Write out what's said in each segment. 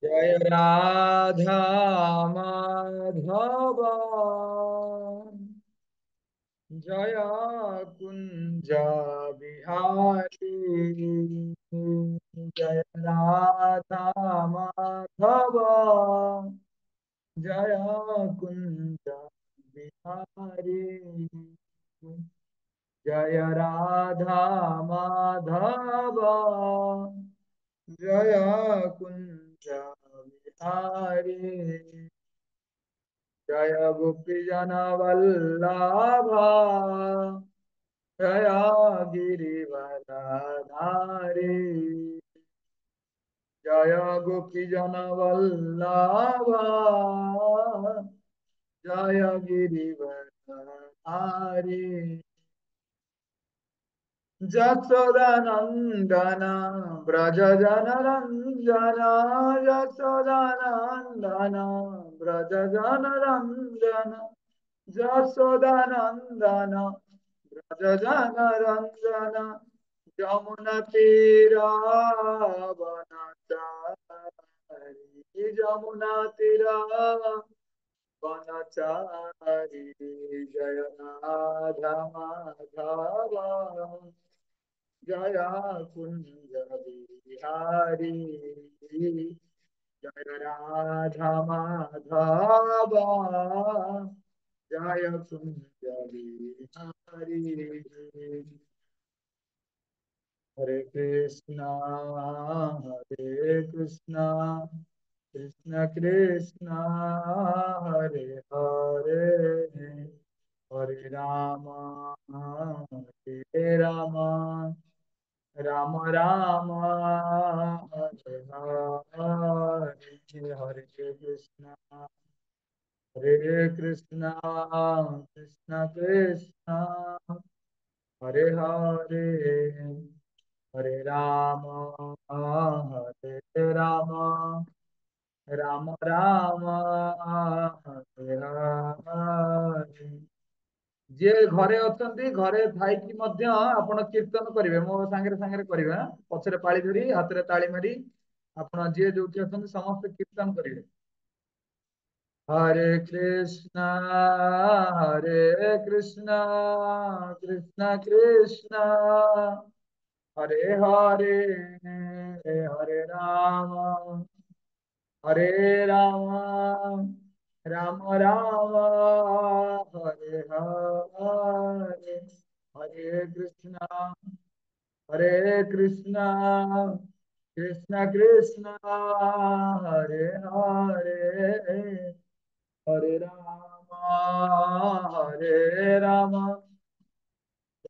जय राधा माधव जय कुंज बिहारी। जय राधा माधव जय कुंज बिहारी। जय राधा माधव जय कुंज बिहारी। जय गोपी जन वल्लभ जय गिरिवरधारी। जय गोपी जन वल्लभ जय गिरिवरधारी। जसोदानंदन ब्रज जन रंजन यशोदानंदन ब्रज जन रंजन जसोदानंदन ब्रज जन रंजन जमुना तीरा वनचारी। जमुना तीरा वनचारी। जय राधा माधव जय कुंज बिहारी। जय राधा माधव जय कुंज बिहारी। हरे कृष्णा कृष्ण कृष्ण हरे हरे हरे राम हरे राम राम राम हरे हरे हरे कृष्ण कृष्ण कृष्ण हरे हरे हरे राम हरे राम राम राम हरे हरे। ଯିଏ ଘରେ ଅଛନ୍ତି ଘରେ ଥାଇକି ମଧ୍ୟ ଆପଣ କୀର୍ତ୍ତନ କରିବେ ମୋ ସାଙ୍ଗରେ ସାଙ୍ଗରେ କରିବେ ପଛରେ ପାଳି ଧରି ହାତରେ ତାଳି ମାରି ଆପଣ ଯିଏ ଯୋଉଠି ଅଛନ୍ତି ସମସ୍ତେ କୀର୍ତ୍ତନ କରିବେ। ହରେ କୃଷ୍ଣ କୃଷ୍ଣ କୃଷ୍ଣ हरे हरे हरे राम हरे राम राम राम हरे हरे हरे कृष्णा कृष्ण कृष्ण हरे हरे हरे राम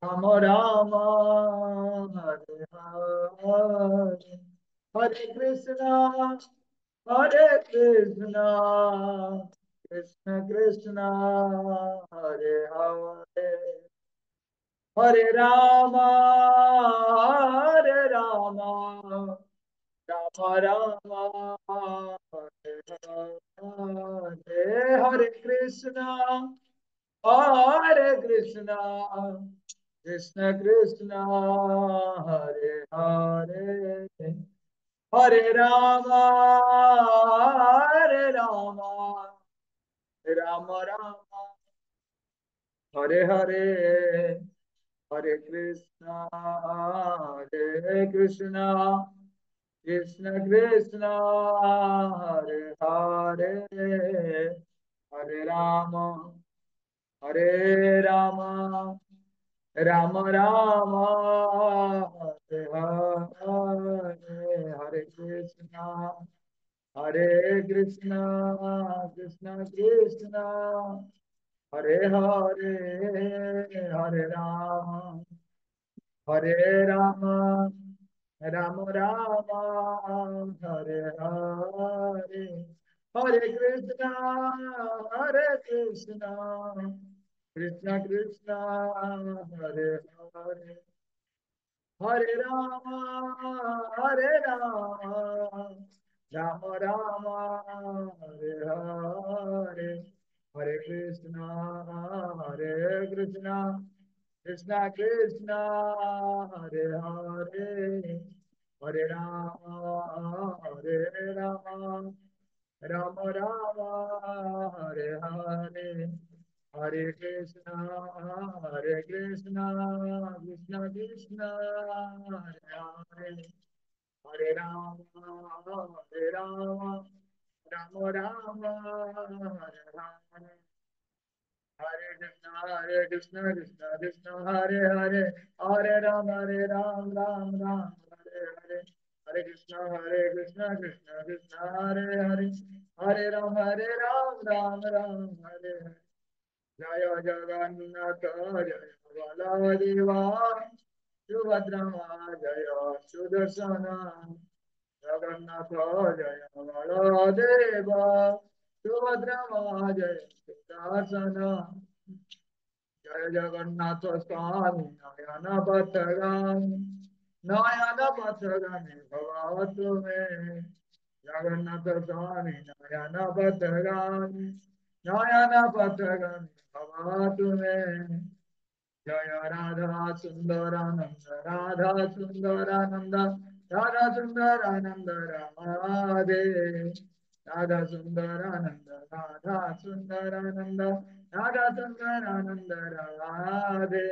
राम राम हरे हरे हरे कृष्णा कृष्ण कृष्ण हरे हरे हरे राम राम राम हरे हरे हरे कृष्णा कृष्ण कृष्ण हरे हरे हरे राम राम राम हरे हरे हरे कृष्णा कृष्ण कृष्ण हरे हरे हरे राम राम राम हरे हरे हरे कृष्णा कृष्ण कृष्ण हरे हरे हरे राम राम राम हरे हरे हरे कृष्णा कृष्ण कृष्ण हरे हरे हरे राम राम राम हरे हरे हरे कृष्णा कृष्ण कृष्ण हरे हरे हरे राम राम राम हरे हरे, हरे कृष्ण कृष्ण कृष्ण हरे हरे, हरे राम राम राम हरे हरे, हरे कृष्ण कृष्ण कृष्ण हरे हरे, हरे राम राम हरे हरे, हरे कृष्ण कृष्ण कृष्ण हरे हरे, हरे राम हरे हरे। जय जगन्नाथ जय बलदेवा, सुभद्रा जय सुदर्शन, जगन्नाथ जय बलदेव, सुभद्रा जय सुदर्शन, जय जगन्नाथ स्वामी नयन पथगामी, नयन पथगामी भगवत में, जगन्नाथ स्वामी नयन पथगामी, नयन पथगामी भगवत में, जय राधा सुंदरानंद राधा सुंदरानंद, राधा सुंदरानंद राधे, राधा सुंदरानंद राधा सुंदरानंद, राधा सुंदरानंद राधे,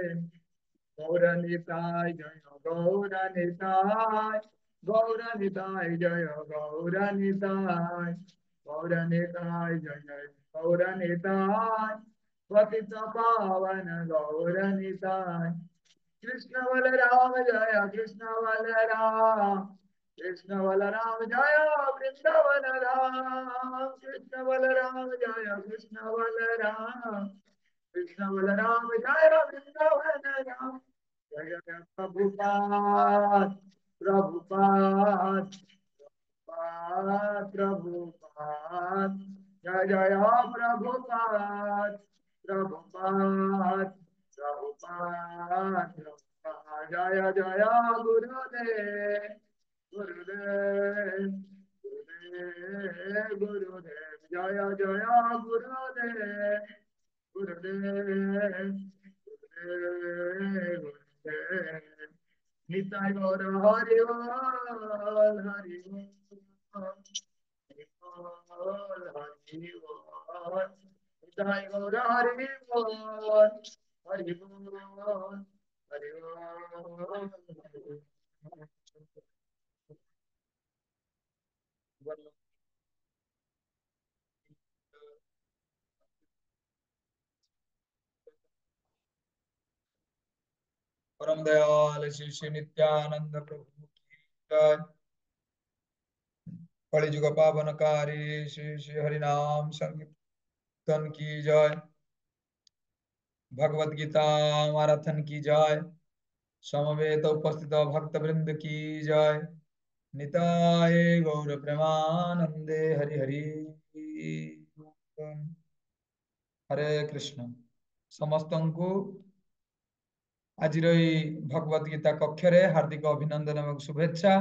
गौरनिताय जय गौरनिताय, गौरनिताय जय गौरनिताय, गौरनिताय जय जय गौरनिताय, पतित पावन गौरनिताय, कृष्ण बलराम जय कृष्ण बलराम, कृष्ण बलराम जय वृंदावन राम, कृष्ण बलराम जय कृष्ण बलराम, कृष्ण बलराम जय वृंदावन राम, जय जय प्रभुपाद प्रभुपाद प्रभुपाद, जय जय प्रभुपाद प्रभुपाद प्रभुपाद, जय जय गुरुदेव गुरुदेव गुरुदेव गुरुदेव, जय जय गुरुदेव गुरुदेव गुरुदेव गुरुदेव, निताय गौर हरि बोल हरि बोल हरि बोल हरि बोल, निताय गौर हरि बोल हरि बोल हरि बोल। परम दयाल श्री श्री नित्यानंद प्रभु की जय। कलि जुग पावनकारी श्री श्री हरिनाम संकीर्तन की जय। भगवत गीता मैराथन की जय। समवेत उपस्थित भक्त वृंद की जय। निताय गौर प्रेमानंदे हरि हरि। हरे कृष्ण। ସମସ୍ତଙ୍କୁ ଆଜିର ଏଇ ଭଗବତ ଗୀତା କକ୍ଷରେ ହାର୍ଦ୍ଦିକ ଅଭିନନ୍ଦନ ଏବଂ ଶୁଭେଚ୍ଛା।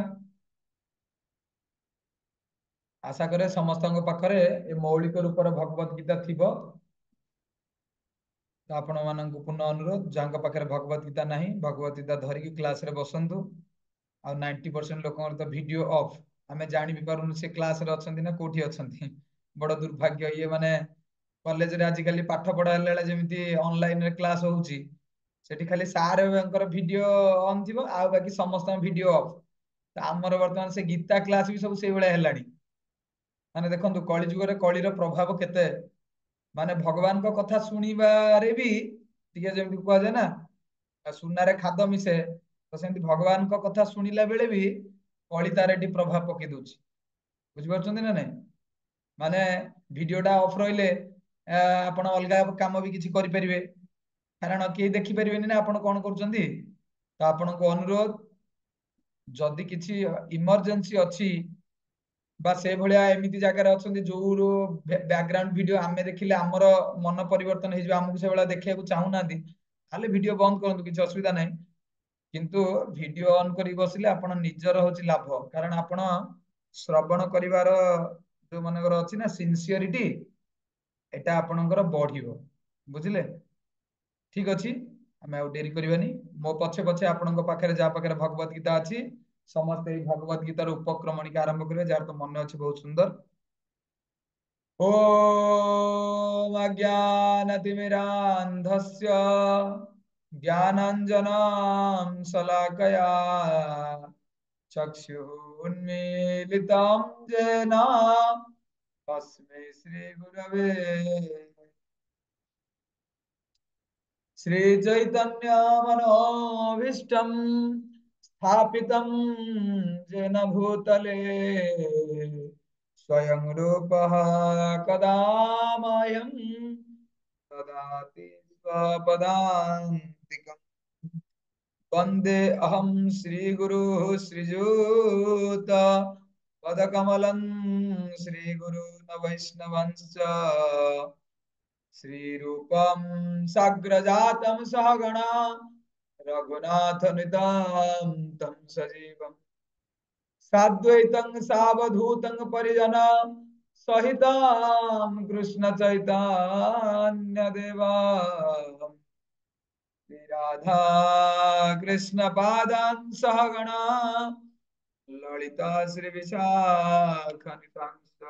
ଆଶା କରେ ସମସ୍ତଙ୍କ ପାଖରେ ଏ ମୌଳିକ ରୂପର ଭଗବତ ଗୀତା ଥିବ। ତ ଆପଣ ମାନଙ୍କୁ ପୁନଃ ଅନୁରୋଧ, ଯାହାଙ୍କ ପାଖରେ ଭଗବତ ଗୀତା ନାହିଁ ଭଗବତ ଗୀତା ଧରିକି କ୍ଲାସରେ ବସନ୍ତୁ। ଆଉ 90% ଲୋକଙ୍କର ତ ଭିଡିଓ ଅଫ୍, ଆମେ ଜାଣି ବି ପାରୁନୁ ସେ କ୍ଲାସରେ ଅଛନ୍ତି ନା କୋଉଠି ଅଛନ୍ତି। ବଡ ଦୁର୍ଭାଗ୍ୟ। ଇଏ ମାନେ କଲେଜରେ ଆଜିକାଲି ପାଠ ପଢା ହେଲା ବେଳେ ଯେମିତି ଅନଲାଇନରେ କ୍ଲାସ ହଉଛି, ସେଠି ଖାଲି ସାରଙ୍କର ଭିଡିଓ ଅନ୍ ଥିବ ଆଉ ବାକି ସମସ୍ତଙ୍କ ଭିଡିଓ ଅଫ୍। ତ ଆମର ବର୍ତ୍ତମାନ ସେ ଗୀତା କ୍ଲାସ ବି ସବୁ ସେଇଭଳିଆ ହେଲାଣି। ମାନେ ଦେଖନ୍ତୁ କଳି ଯୁଗରେ କଳିର ପ୍ରଭାବ କେତେ। ମାନେ ଭଗବାନଙ୍କ କଥା ଶୁଣିବାରେ ବି ଟିକେ ଯେମିତି କୁହାଯାଏ ନା ସୁନାରେ ଖାଦ ମିଶେ, ତ ସେମିତି ଭଗବାନଙ୍କ କଥା ଶୁଣିଲା ବେଳେ ବି କଳି ତାର ଏଠି ପ୍ରଭାବ ପକେଇ ଦଉଛି। ବୁଝିପାରୁଛନ୍ତି ନା ନାଇଁ? ମାନେ ଭିଡିଓଟା ଅଫ୍ ରହିଲେ ଆପଣ ଅଲଗା କାମ ବି କିଛି କରିପାରିବେ, କାରଣ କେହି ଦେଖିପାରିବେନି ନା ଆପଣ କଣ କରୁଛନ୍ତି। ତ ଆପଣଙ୍କୁ ଅନୁରୋଧ, ଯଦି କିଛି ଇମର୍ଜେନ୍ସି ଅଛି ବା ସେଇଭଳିଆ ଏମିତି ଜାଗାରେ ଅଛନ୍ତି ଯୋଉ ବ୍ୟାକଗ୍ରାଉଣ୍ଡ ଭିଡିଓ ଆମେ ଦେଖିଲେ ଆମର ମନ ପରିବର୍ତ୍ତନ ହେଇଯିବ, ଆମକୁ ସେଇଭଳିଆ ଦେଖିବାକୁ ଚାହୁଁନାହାନ୍ତି, ତାହେଲେ ଭିଡିଓ ବନ୍ଦ କରନ୍ତୁ, କିଛି ଅସୁବିଧା ନାହିଁ। କିନ୍ତୁ ଭିଡିଓ ଅନ୍ କରି ବସିଲେ ଆପଣ ନିଜର ହଉଛି ଲାଭ, କାରଣ ଆପଣ ଶ୍ରବଣ କରିବାର ଯୋଉ ମାନଙ୍କର ଅଛି ନା ସିନସିୟରିଟି, ଏଟା ଆପଣଙ୍କର ବଢିବ। ବୁଝିଲେ? ଠିକ ଅଛି, ଆମେ ଆଉ ଡେରି କରିବାନି। ମୋ ପଛେ ପଛେ ଆପଣଙ୍କ ପାଖରେ ଯାହା ପାଖରେ ଭଗବତ ଗୀତା ଅଛି ସମସ୍ତେ ଏଇ ଭଗବତ ଗୀତାର ଉପକ୍ରମଣିକା ଆରମ୍ଭ କରିବେ, ଯାହାର ତ ମନେ ଅଛି ବହୁତ ସୁନ୍ଦର। ॐ अज्ञानतिमिरान्धस्य ज्ञानाञ्जनां शलाकया चक्षुरुन्मीलितं येन तस्मै श्रीगुरवे श्रीचैतन्यमनोभीष्टं स्थापितं येन भूतले स्वयं रूपः कदा मह्यं ददाति स्वपदान्तिकम् वन्दे अहं श्रीगुरु श्रीयुत पदकमलं श्रीगुरून् वैष्णवंश्च श्रीरूपं साग्रजातं सहगणा रघुनाथनितां तं सजीवम् साद्वैतं सावधूतं परिजन सहितं कृष्ण चैतन्यदेवा राधा कृष्ण पादान् सहगणा ललिता श्री विशाखान्वितांश्च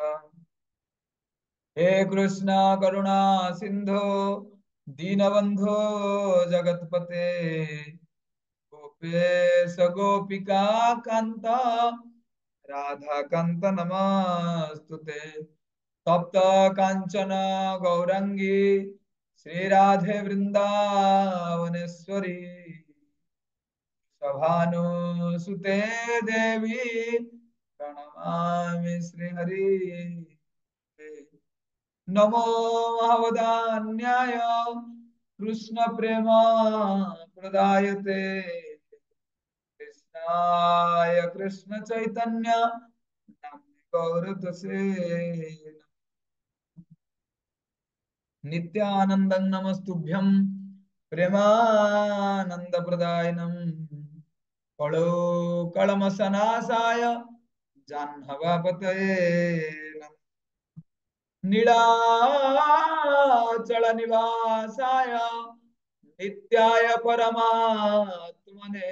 हे कृष्ण करुणा सिंधु दीनबंधो जगतपते गोपेश गोपिका कांता राधा कांत नमस्तुते तप्त कांचन गौरंगी श्री राधे वृंदावनेश्वरी सभानुसुते देवी प्रणमामि श्रीहरि नमो महावदान्याय कृष्ण प्रेम प्रदायते कृष्णाय कृष्ण चैतन्य नाम्नि गौरतसे नित्यानन्दं नमस्तुभ्यं प्रेमानंद प्रदायनम कलो कलमसनासाय जाह्नवापतये नमः नीलाचल निवासाय नित्याय परमात्मने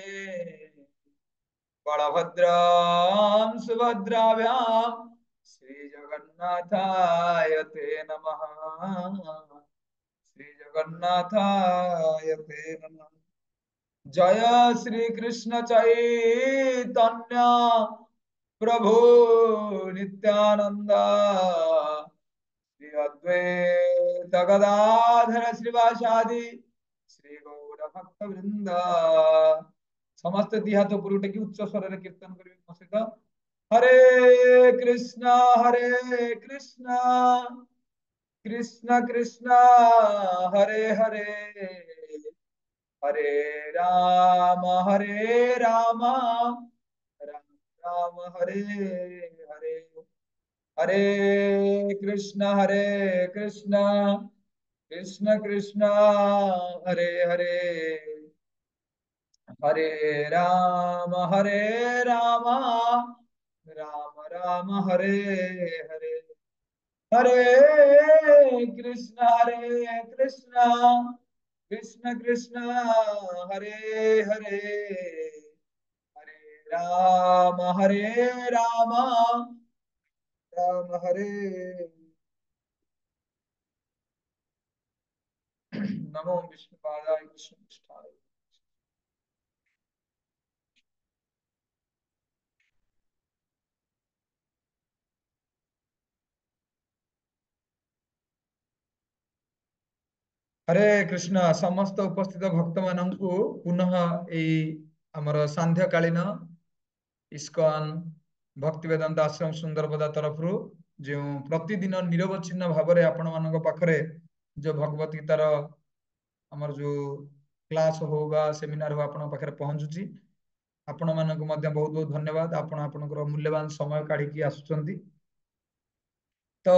बलभद्रां सुभद्राभ्यां श्रीजगन्नाथाय ते नमः श्रीजगन्नाथाय ते नमः जय श्री कृष्ण चैतन्य प्रभु नित्यानंद श्री अद्वैत गदाधर श्रीवासादि श्री गौर भक्त वृंद समस्त दिहात उपरू टेकी उच्च स्वर कीर्तन करिवे हरे कृष्ण कृष्ण कृष्ण हरे हरे हरे राम राम राम हरे हरे हरे कृष्ण कृष्ण कृष्ण हरे हरे हरे राम राम राम हरे हरे हरे कृष्ण कृष्ण कृष्ण हरे हरे हरे राम राम हरे नमो विष्णुपादाय कृष्ण। हरे कृष्ण समस्त उपस्थित भक्त मानू पुनः यही आमर सांध्य कालीन इस्कन भक्ति वेदांत आश्रम सुंदरपदा तरफ जो प्रतिदिन निरवच्छिन्न भाव आपण मान पाखरे जो भगवत गीतार आमर जो क्लास हो सेमिनार हो आपण पाखे पहुंचुची आपण मानक बहुत बहुत धन्यवाद आपण आपनकर मूल्यवान समय काढ़ी आसुचंती तो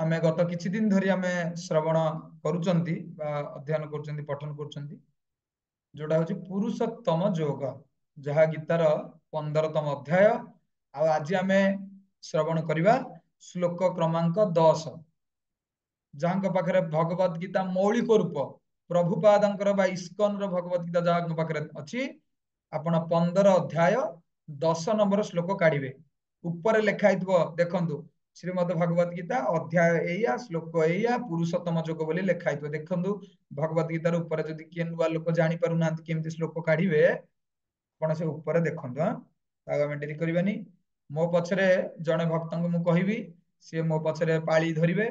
आमे गत किछि दिन धरि आमे श्रवण करूचंती बा अध्ययन करूचंती पठन करूचंती जोड़ा होची पुरुषोत्तम योग जहा गीतार 15तम अध्याय आ आज आमे श्रवण करिवा श्लोक क्रमांक 10 जहां पाखरे भगवत गीता मौलिक रूप प्रभुपादंकर बा इस्कन रो भगवत गीता जहां पाखरे अछि आपण 15 अध्याय 10 नंबर श्लोक काढिबे ऊपर लेखा हितबो देखंतु श्रीमद भगवत गीता अध्याय एया श्लोक एया पुरुषोत्तम जोग बोली लेखा है। देखंतु भगवत गीतार ऊपर जदि किए नुआ लोक जानी पारु नांती केमती श्लोक काढिबे आपण से ऊपर देखंतु। हां तागा में डेरी करबानी। मो पछरे जणे भक्तंग मु कहिबी से मो पछरे पाळी धरिबे।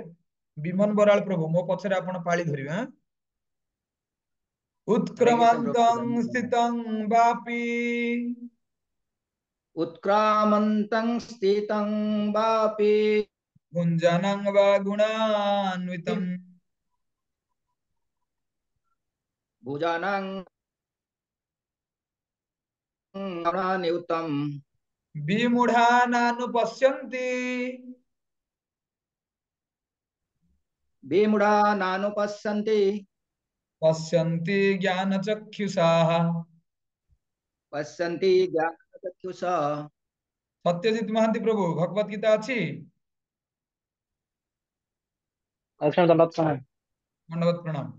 विमन बराल प्रभु मो पछरे आपण पाळी धरिबे। हां हरे कृष्ण प्रभु उत्क्रमन्तं धन्यवाद। स्थितं वापि उत्क्रामन्तं स्थितं वापि भुञ्जनं वा गुणान्वितं भुजनं गुणान्वितं विमूढानानुपश्यन्ति विमूढा नानुपश्यन्ति पश्यन्ति ज्ञानचक्षुषाः। पश्यन्ति ज्ञानचक्षुषा। सत्यजित महांती प्रभु भगवत गीता अछि। अक्षर दंडवत प्रणाम। दंडवत प्रणाम।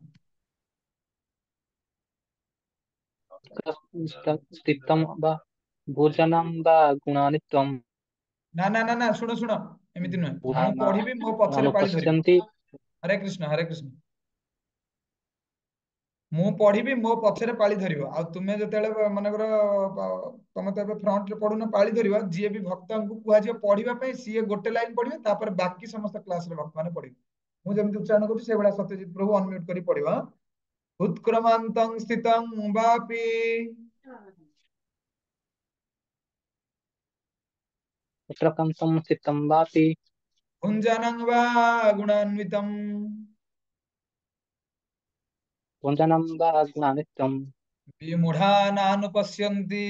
स्थितम वा भोजनम वा गुणानित्वम ना ना ना ना शुण शुण एमिति नुहे मु बुधाना पढ़िबी मो पछरे पाळी धरिबे। अनुपश्यन्ति हरे कृष्ण हरे कृष्ण। मु पढ़िबी मो पछरे पाळी धरिबो आ तुमे जतेले मानकर तमे तो एबे फ्रंट रे पढुन पाळी धरिबो जिए भी भक्तंकु कुहा जे पढ़िबा पई सीए गोटे लाइन पढ़िबे तापर बाकी समस्त क्लास रे भक्त माने पढ़िबे। मु जेमति उच्चारण करू से बडा सत्यजित प्रभु अनम्यूट करी पढ़िबा। उत्क्रमान्तं स्थितं वापि पुत्रकंसं स्थितं वापि भुञ्जनं वा गुणान्वितं भोजनं वा गुणानित्वं विमूढानानुपश्यन्ति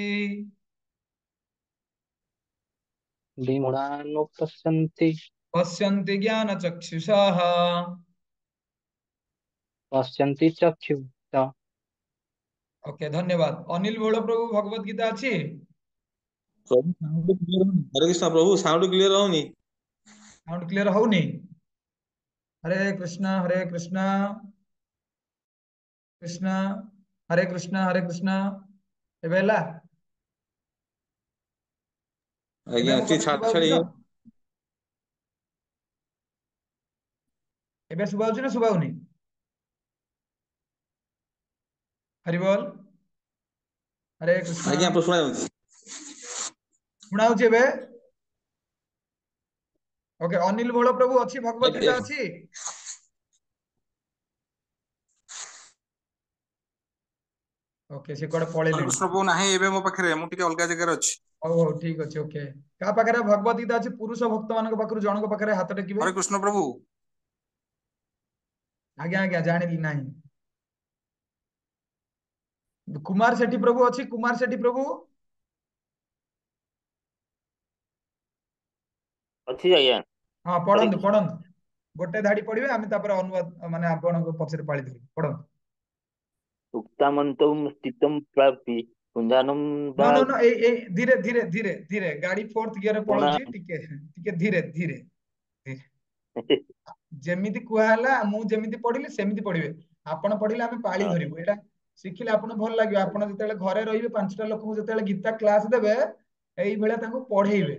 विमूढानुपश्यन्ति पश्यन्ति ज्ञानचक्षुषाः। पश्यन्ति चक्षुषा। ओके धन्यवाद। अनिल भोळ प्रभु भगवत गीता अछि। प्रभु साउंड क्लियर होनी। हरे कृष्ण प्रभु साउंड क्लियर होनी। साउंड क्लियर होउनी। हरे कृष्ण कृष्ण हरे कृष्ण एबेला एबे आज्ञा मो टी कथा छाड़ सुबा छाड़ी होउछ त एबे सुबा होउछ ना सुबा होउनी। हरि बोल। हरे कृष्ण आज्ञा प्रभु सुना जाଉଛି। सुना होउछ एबे। ओके अनिल भोळ प्रभु अछि भगवत गीता अछि। ओके से कोड हरे पळेलेनी। कृष्ण प्रभु नाही ଏବେ ମୋ ପାଖରେ ମୁଁ ଟିକେ ଅଲଗା ଜାଗାରେ ଅଛି। हो ठीक अछि ओके। का पाखरे भगवत गीता अछि पुरुष भक्त मानक पाखरु जनक पाखरे हाथ टेकिबे। हरे कृष्ण प्रभु आज्ञा आज्ञा जानिली नाही। कुमार सेठी प्रभु अछि कुमार सेठी प्रभु अच्छी आज्ञा। हाँ हरे पढ़ंतु कृष्ण। पढ़ंतु गोटे धाड़ी पढ़िबे आमे तापर अनुवाद माने आपनको पछरे पाळी देबे पढ़ंतु। उक्तामन्तं स्थितं प्राप्ति पुञ्जानं नो वा नो नो ए धीरे धीरे धीरे धीरे गाड़ी फोर्थ गियर रे गुणा पळौची टिके धीरे धीरे धीरे जेमिति कुहा होला मु जेमिति पढ़िली सेमिति पढ़िबे। आपण पढ़िले आमे पाळी धरिबु एटा शिखिले आपण भल लागियो। आपण जतेले घरे रहिबे पांचटा लोकଙ୍କୁ जतेले गीता क्लास देबे एई बेला तांको पढेइबे।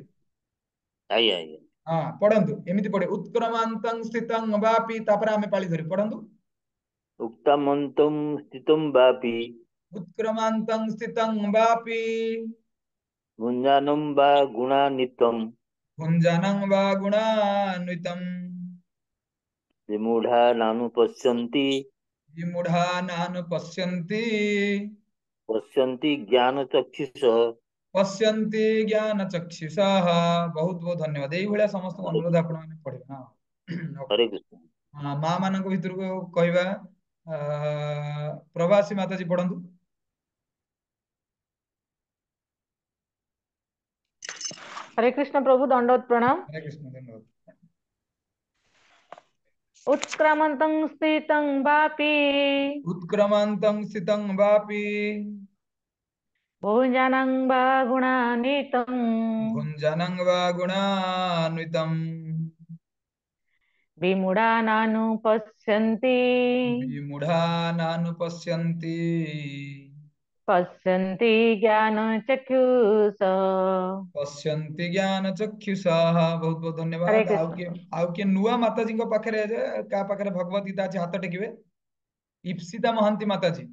आज्ञा आज्ञा। हाँ पढ़ंतु एमिति पढ़े उत्क्रमान्तं स्थितं वापि तापर आमे पाळी धरि पढ़ंतु। उक्तामन्तं स्थितं वापि उत्क्रमान्तं स्थितं वापि पुञ्जानं वा गुणान्वितं भुञ्जनं वा गुणान्वितं विमूढा नानुपश्यन्ति विमूढानानुपश्यन्ति पश्यन्ति ज्ञानचक्षुषः। पश्यन्ति ज्ञानचक्षुषाः। बहुत बहुत धन्यवाद। एई भଳିया समस्त हरे अनुरोध आपण माने पढ़िबे। हाँ ओके। हरे कृष्ण। हाँ मां मानक भितर को कहबा प्रवासी माताजी पढ़ंतु। हरे कृष्ण प्रभु दंडवत प्रणाम। हरे कृष्ण धन्यवाद। उत्क्रामन्तं स्थितं वापि उत्क्रमान्तं स्थितं वापि भोजनं वा गुणान्वितं भुञ्जनं वा गुणान्वितं विमूढानानुपश्यन्ति विमूढानानुपश्यन्ति पश्यन्ति ज्ञानचक्षुषः। पश्यन्ति ज्ञान चक्षुषाः। बहुत बहुत हरे धन्यवाद। कृष्ण। आउ किए नुआ माताजी पाखरे का पाखरे भगवत गीता अच्छी हाथ टेकिबे। इप्सिता महांती माताजी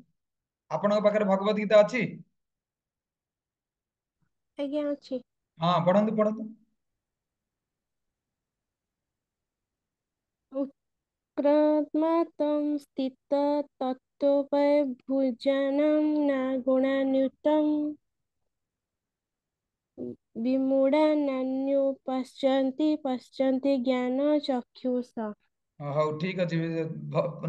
आपण पाखरे भगवत गीता अच्छी? आज्ञा अछि। हाँ पढ़ंतु पढ़ंतु। उत्क्रामन्तं स्थित तत्त्वभुजानं न गुणान्वितं विमूढानान्यो पश्यन्ति ज्ञानचक्षुषा। हौ ठीक अछि।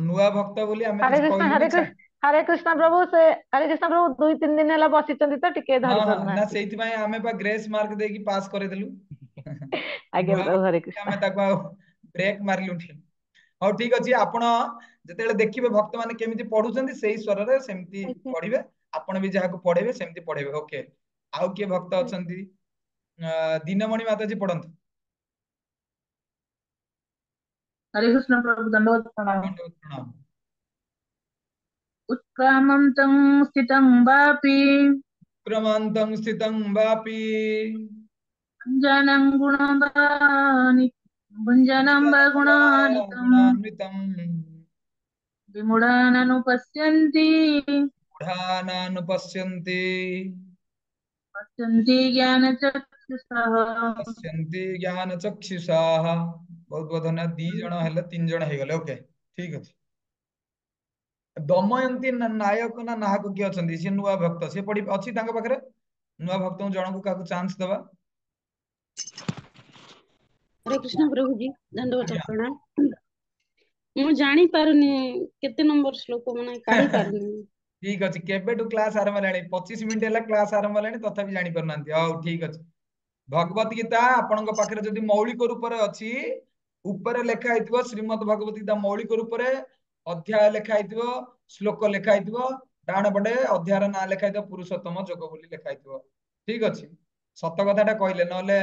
नुआ भक्त बोली आमे किछ कहलुनी। हरे कृष्ण प्रभु से हरे कृष्ण प्रभु 2-3 दिन ହେଲା ବସିଛନ୍ତି ତ ଟିକେ हाँ ଧରି हाँ ना ପାରୁନାହାନ୍ତି। सेति भाई आमे पा ग्रेस मार्क देकी पास करे देलु। आज्ञा नुआ प्रभु हरे कृष्ण। आमे ताको ब्रेक मारलु ठीक। हौ ठीक अछि। आपण जेतेले देखिबे भक्त माने केमिति पढुचंदी सेही स्वर रे सेमिति आज्ञा पढिबे। आपण भी जाहाको पढेबे सेमिति पढेबे। ओके। आउ के भक्त अछंती? दीनमणि माताजी पढंतु। हरे कृष्ण प्रभु दंडवत प्रणाम। दंडवत प्रणाम। उत्क्रामन्तं स्थितं वापि क्रमान्तं स्थितं वापि भुञ्जनं भुञ्जनं वा गुणानितं गुणान्वितं विमूढाननुपश्यन्ति मूढानानुपश्यन्ति पश्यन्ति ज्ञानचक्षुषः। पश्यन्ति ज्ञानचक्षुषाः। बहुत बहुत धन्यवाद। 2 जण हेले 3 जण हे गले। ओके ठीक अछि। दमयंती नायक ना नाहक किए अछंती? से नुआ भक्त से पढी अछि तांग पाखरे। नुआ भक्त जणको काको चांस दबा। हरे कृष्ण प्रभु जी दंडवत आज्ञा। प्रणाम। मु जानी पारुनी केते नंबर श्लोक माने काढी पारुनी। ठीक अछि। केबेटु क्लास आरंभ हेलाणी? 25 मिनिट हेला क्लास आरंभ हेलाणी तथापि जानि परनांती। हौ ठीक अछि। भगवत गीता आपणक पाखरे जदि मौलिक रूप रे अछि ऊपर लेखा हेतिबो श्रीमद् भगवत गीता मौलिक रूप रे अध्याय लेखा हेतिबो श्लोक लेखा हेतिबो डाण पटे अध्यायर ना लेखा हेतिबो पुरुषोत्तम जोग बोली लेखा हेतिबो। ठीक अछि। सत कथाटा कहले नले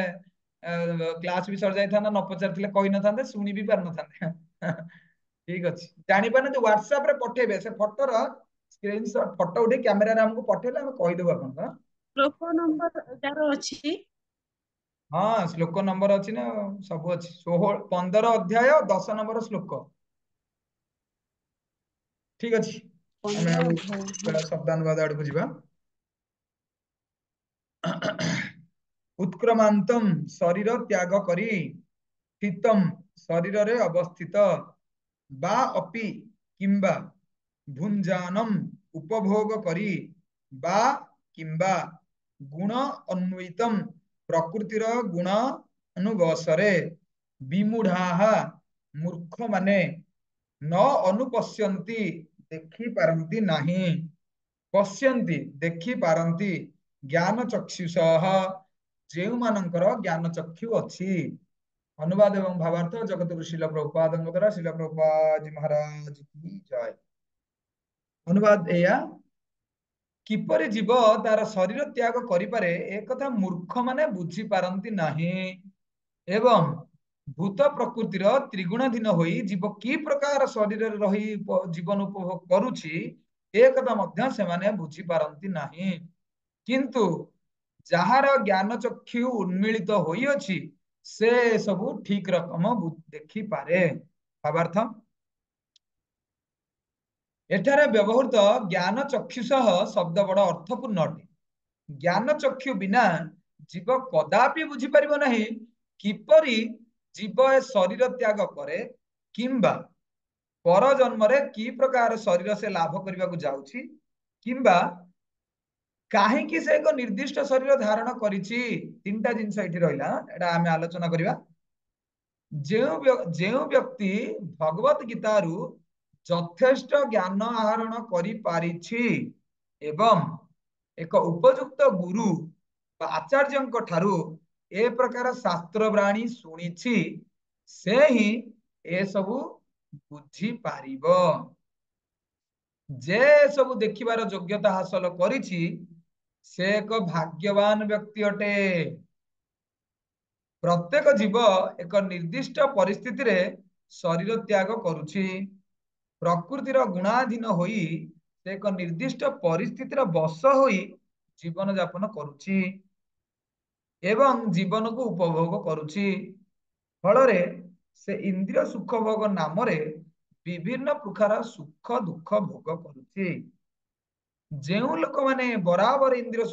क्लास भी सर जाय था ना न पचारथिले कहि न थांते सुनि भी पार न थांते। ठीक अछि। जानि पाने जो व्हाट्सएप रे पठेबे से फोटो रो स्क्रीनशॉट फोटो उठे कैमरा रे हमको पठेले हम कहि देबो आपन। श्लोक नंबर जार अछि। हाँ श्लोक नंबर अच्छी ना सब अच्छी। 15 अध्याय 10 नंबर श्लोक। ठीक अच्छी। आमे 15 अध्याय। शब्दानुवाद आड़ को जीवा। उत्क्रमांतम शरीर त्याग करी स्थितम शरीर रे अवस्थित बा अपि किंबा भुंजानम उपभोग करी बा किंबा गुण अन्वितम प्रकृतिर गुण अनुगसरे विमूढ़ाः मूर्ख माने न अनुपश्यन्ति देखि पारंती नाही। पश्यन्ति देखि पारंती ज्ञान चक्षुषः जेउ मानकर ज्ञान चक्षु अछि। अनुवाद एवं भावार्थ जगतगुरु श्रील प्रभुपादଙ୍କ द्वारा श्रील प्रभुपाद जी महाराज की जय। अनुवाद एया किपरि जीव तार शरीर त्याग करिपारे एकथा मूर्ख माने बुझी पारंती नाही एवं भूत प्रकृतिर त्रिगुणाधीन होई जीव की प्रकार शरीर रही जीवन उपभोग करुछि एकथा मध्य सेमाने बुझी पारंती नाही। किंतु जाहार ज्ञान चक्षु उन्मीलित होई अछि से सबु ठीक रकम देखि पारे। भावार्थ एठारे व्यवहृत ज्ञान चक्षुषः शब्द बड़ अर्थपूर्ण अटे। ज्ञान चक्षु बिना जीव कदापि बुझी परिबो नाही किपरि जीव ए शरीर त्याग करे किंबा पर जन्म रे की प्रकार शरीर से लाभ करबा को जाउछि किंबा काहेकि से एक निर्दिष्ट शरीर धारण करिछि। तीनटा जिंस एठी रहिला एटा आमे आलोचना करिबा। जेउ व्यक्ति भगवत गीतारू यथेष्ट ज्ञान आहरण करि पारिछि एवं एक उपयुक्त गुरु बा आचार्यଙ୍କ ଠାରୁ ए प्रकार शास्त्र ब्राणी शुणिछि से ही ए सबु बुझी पारिबो। जे सबु देखिबार योग्यता हासिल करिछि से एक भाग्यवान व्यक्ति अटे। प्रत्येक जीव एक निर्दिष्ट परिस्थिति रे शरीर त्याग करुछि। प्रकृतिर गुणाधीन होई ସେ ଏକ ନିର୍ଦ୍ଦିଷ୍ଟ ପରିସ୍ଥିତିର ବଶ ହୋଇ ଜୀବନ ଯାପନ କରୁଛି ଏବଂ ଜୀବନକୁ ଉପଭୋଗ କରୁଛି। ଫଳରେ ସେ ଇନ୍ଦ୍ରିୟ ସୁଖ ଭୋଗ ନାମରେ ବିଭିନ୍ନ ପ୍ରକାର ସୁଖ ଦୁଃଖ ଭୋଗ କରୁଛି। ଯେଉଁ ଲୋକମାନେ ବରାବର ଇନ୍ଦ୍ରିୟ